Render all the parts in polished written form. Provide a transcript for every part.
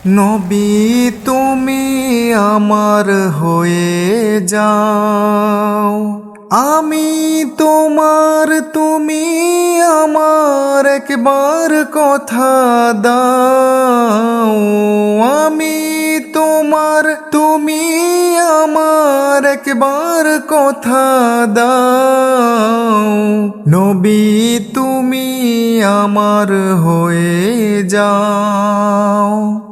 নবী তুমি আমার হয়ে যাও, আমি তোমার তুমি আমার একবার কথা দাও। আমি তোমার তুমি আমার একবার কথা দাও। নবী তুমি আমার হয়ে যাও,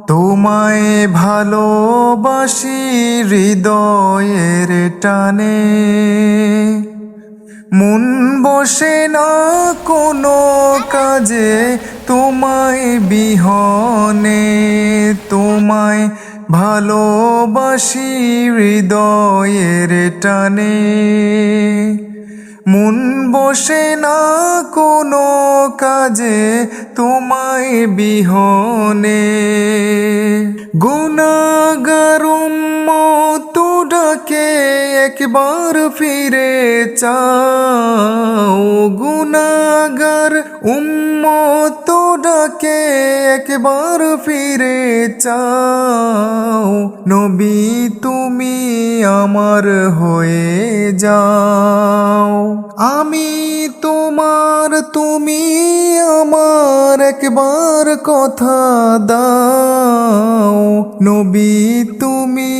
তোমায় ভালোবাসি হৃদয়ের টানে। মন বসে না কোনো কাজে তোমায় বিহনে, তোমায় ভালোবাসি হৃদয়ের টানে। মন বসে না কোনো কাজে তোমায় বিহনে। গুনাহগার উম্মত ডাকে একবার ফিরে চাও। গুনাহগার উম্মত ডাকে একবার ফিরে চাও। নবী তুমি আমার হয়ে যাও, আমি তোমার তুমি আমার একবার কথা দাও। নবী তুমি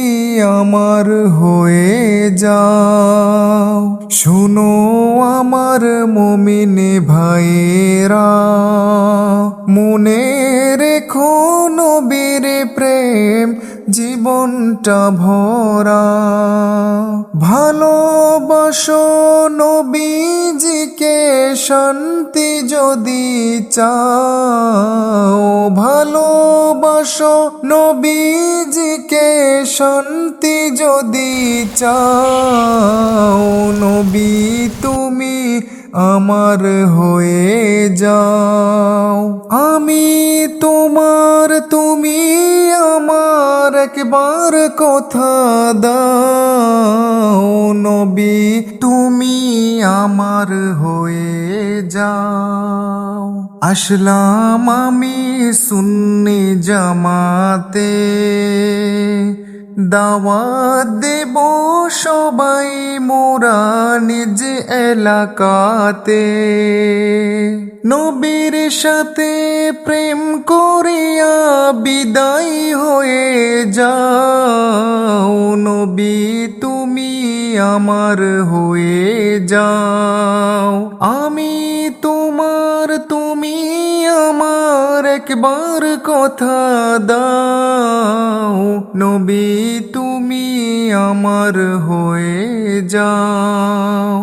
আমার হয়ে যাও। শোনো আমার মুমিন ভাইরা, মনে রেখো নবীর প্রেম জীবনটা ভরা। ভালোবাসো নবীজিকে শান্তি যদি চাও। ভালোবাসো নবীজিকে শান্তি যদি চাও। নবী তুমি আমার হয়ে যাও, আমি তোমার তুমি আমার একবার কথা দাও। নবী তুমি আমার হয়ে যাও। আসলাম আমি সুন্নি জামাতে, দাওয়াত দেব সবাই মোরা নিজ এলাকাতে। নবীর সাথে প্রেম করিয়া বিদায় হয়ে যাও। নবী তুমি আমার হয়ে যাও, আমি তোমার তুমি আমার একবার কথা দাও। নবী তুমি আমার হয়ে যাও।